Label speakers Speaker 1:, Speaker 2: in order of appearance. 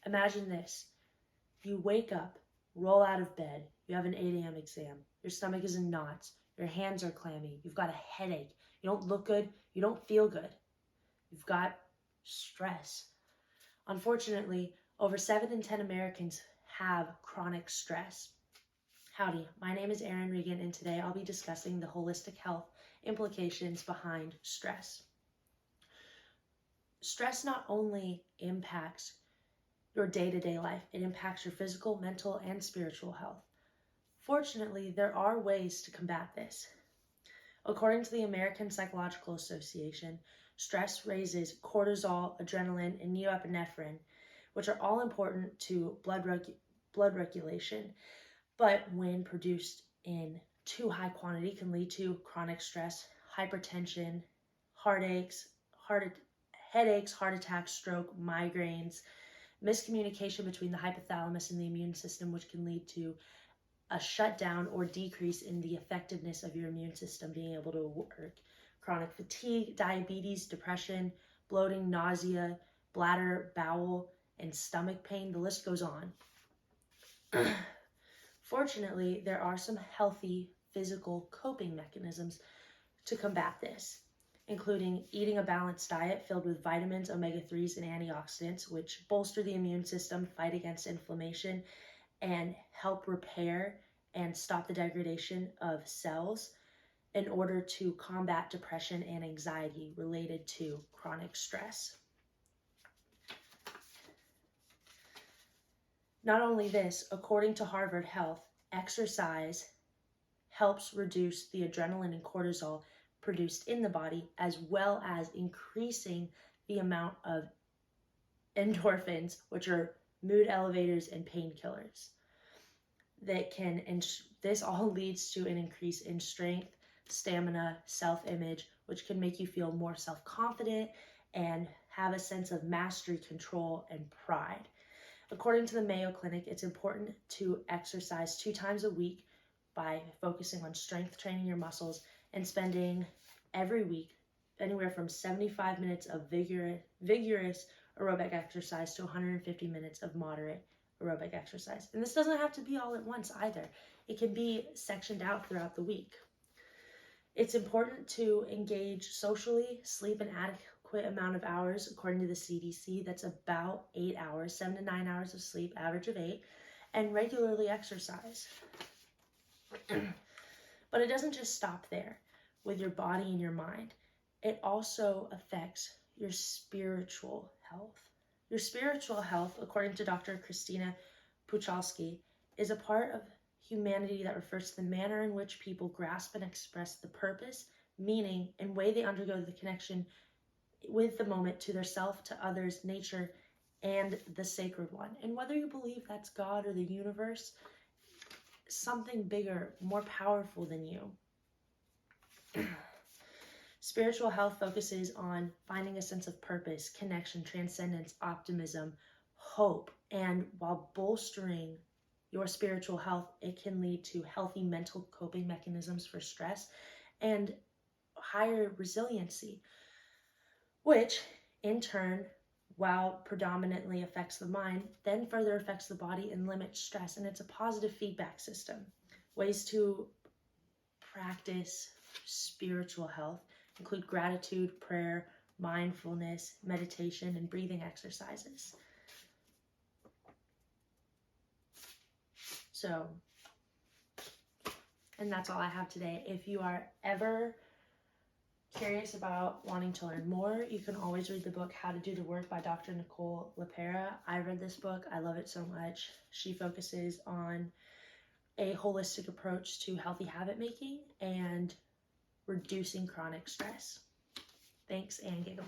Speaker 1: Imagine this. You wake up, roll out of bed, you have an 8 a.m. exam, your stomach is in knots, your hands are clammy, you've got a headache, you don't look good, you don't feel good. You've got stress. Unfortunately, over 7 in 10 Americans have chronic stress. Howdy, my name is Erin Regan, and today I'll be discussing the holistic health implications behind stress. Stress not only impacts your day-to-day life, it impacts your physical, mental, and spiritual health. Fortunately, there are ways to combat this. According to the American Psychological Association, stress raises cortisol, adrenaline, and norepinephrine, which are all important to blood regulation, but when produced in too high quantity can lead to chronic stress, hypertension, headaches, heart attacks, stroke, migraines, miscommunication between the hypothalamus and the immune system, which can lead to a shutdown or decrease in the effectiveness of your immune system being able to work, chronic fatigue, diabetes, depression, bloating, nausea, bladder, bowel, and stomach pain. The list goes on. Fortunately, there are some healthy physical coping mechanisms to combat this, including eating a balanced diet filled with vitamins, omega-3s, and antioxidants, which bolster the immune system, fight against inflammation, and help repair and stop the degradation of cells in order to combat depression and anxiety related to chronic stress. Not only this, according to Harvard Health, exercise helps reduce the adrenaline and cortisol produced in the body, as well as increasing the amount of endorphins, which are mood elevators and painkillers. This all leads to an increase in strength, stamina, self-image, which can make you feel more self-confident and have a sense of mastery, control, and pride. According to the Mayo Clinic, it's important to exercise 2 times a week by focusing on strength training your muscles and spending every week anywhere from 75 minutes of vigorous aerobic exercise to 150 minutes of moderate aerobic exercise. And this doesn't have to be all at once either. It can be sectioned out throughout the week. It's important to engage socially, sleep an adequate amount of hours. According to the CDC, that's about 8 hours, 7 to 9 hours of sleep, average of 8, and regularly exercise. But it doesn't just stop there with your body and your mind. It also affects your spiritual health. Your spiritual health, according to Dr. Christina Puchalski, is a part of humanity that refers to the manner in which people grasp and express the purpose, meaning, and way they undergo the connection with the moment to their self, to others, nature, and the sacred one. And whether you believe that's God or the universe, something bigger, more powerful than you. Spiritual health focuses on finding a sense of purpose, connection, transcendence, optimism, hope, and while bolstering your spiritual health, it can lead to healthy mental coping mechanisms for stress and higher resiliency, which in turn, while predominantly affects the mind, then further affects the body and limits stress. And it's a positive feedback system. Ways to practice spiritual health include gratitude, prayer, mindfulness, meditation, and breathing exercises. So, and that's all I have today. If you are ever curious about wanting to learn more, you can always read the book How to Do the Work by Dr. Nicole LePera. I read this book. I love it so much. She focuses on a holistic approach to healthy habit making and reducing chronic stress. Thanks, and giggle.